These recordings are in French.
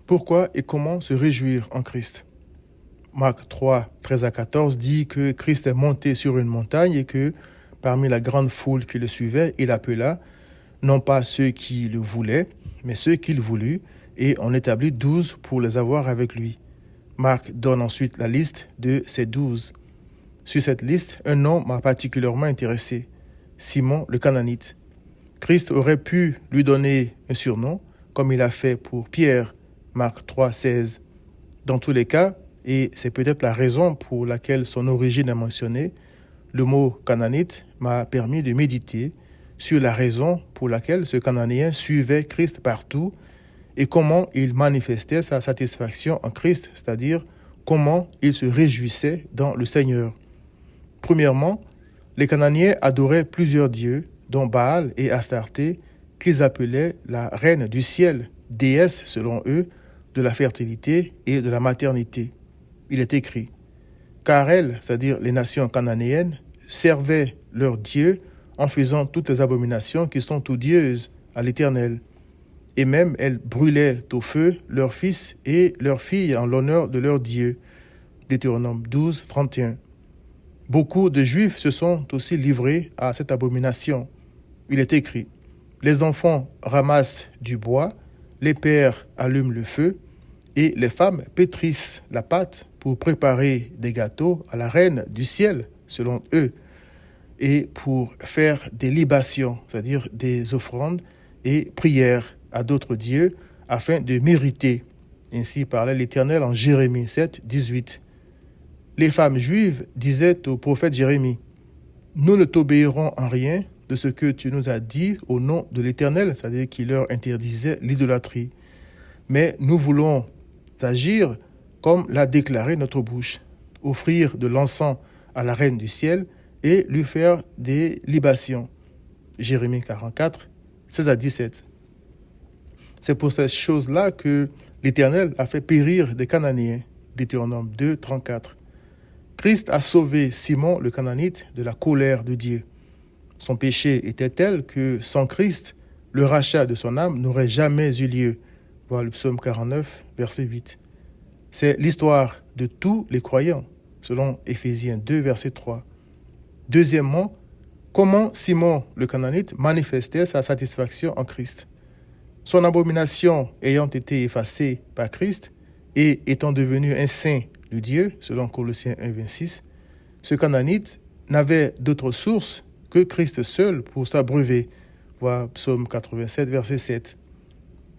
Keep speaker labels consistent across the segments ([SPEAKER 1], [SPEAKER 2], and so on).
[SPEAKER 1] Pourquoi et comment se réjouir en Christ? Marc 3, 13 à 14 dit que Christ est monté sur une montagne et que parmi la grande foule qui le suivait, il appela non pas ceux qui le voulaient, mais ceux qu'il voulut, et en établit 12 pour les avoir avec lui. Marc donne ensuite la liste de ces 12. Sur cette liste, un nom m'a particulièrement intéressé, Simon le Cananite. Christ aurait pu lui donner un surnom, comme il a fait pour Pierre, Marc 3, 16. Dans tous les cas, et c'est peut-être la raison pour laquelle son origine est mentionnée, le mot cananite m'a permis de méditer sur la raison pour laquelle ce Cananéen suivait Christ partout et comment il manifestait sa satisfaction en Christ, c'est-à-dire comment il se réjouissait dans le Seigneur. Premièrement, les Cananéens adoraient plusieurs dieux, dont Baal et Astarté, qu'ils appelaient la reine du ciel, déesse, selon eux, de la fertilité et de la maternité. Il est écrit, car elles, c'est-à-dire les nations cananéennes, servaient leurs dieux en faisant toutes les abominations qui sont odieuses à l'Éternel. Et même elles brûlaient au feu leurs fils et leurs filles en l'honneur de leurs dieux. Deutéronome 12, 31. Beaucoup de Juifs se sont aussi livrés à cette abomination. Il est écrit, les enfants ramassent du bois, les pères allument le feu, et les femmes pétrissent la pâte pour préparer des gâteaux à la reine du ciel, selon eux, et pour faire des libations, c'est-à-dire des offrandes et prières à d'autres dieux, afin de mériter. Ainsi parlait l'Éternel en Jérémie 7, 18. Les femmes juives disaient au prophète Jérémie, « Nous ne t'obéirons en rien de ce que tu nous as dit au nom de l'Éternel, c'est-à-dire qu'il leur interdisait l'idolâtrie. Mais nous voulons agir comme l'a déclaré notre bouche, offrir de l'encens à la reine du ciel et lui faire des libations. » Jérémie 44, 16 à 17. C'est pour ces choses-là que l'Éternel a fait périr des Cananéens. Deutéronome 2, 34. Christ a sauvé Simon le Cananite de la colère de Dieu. Son péché était tel que sans Christ, le rachat de son âme n'aurait jamais eu lieu. Voir le psaume 49, verset 8. C'est l'histoire de tous les croyants, selon Éphésiens 2, verset 3. Deuxièmement, comment Simon le Cananite manifestait sa satisfaction en Christ. Son abomination ayant été effacée par Christ et étant devenu un saint de Dieu, selon Colossiens 1, 26, ce Cananite n'avait d'autre source que Christ seul pour s'abreuver. Voir psaume 87, verset 7.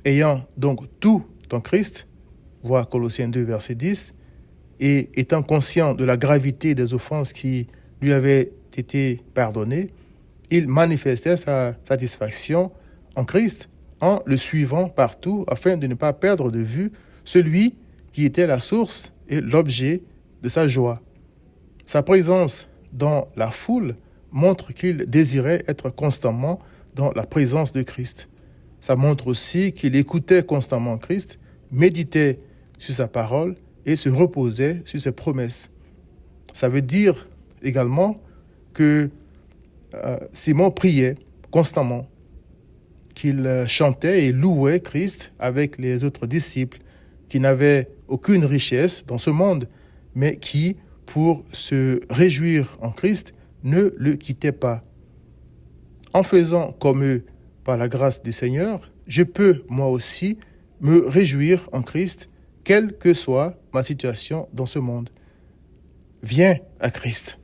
[SPEAKER 1] Ayant donc tout en Christ, voir Colossiens 2, verset 10, et étant conscient de la gravité des offenses qui lui avaient été pardonnées, il manifestait sa satisfaction en Christ en le suivant partout afin de ne pas perdre de vue celui qui était la source et l'objet de sa joie. Sa présence dans la foule montre qu'il désirait être constamment dans la présence de Christ. Ça montre aussi qu'il écoutait constamment Christ, méditait sur sa parole et se reposait sur ses promesses. Ça veut dire également que Simon priait constamment, qu'il chantait et louait Christ avec les autres disciples qui n'avaient aucune richesse dans ce monde, mais qui, pour se réjouir en Christ, ne le quittaient pas. En faisant comme eux, par la grâce du Seigneur, je peux, moi aussi, me réjouir en Christ, quelle que soit ma situation dans ce monde. Viens à Christ.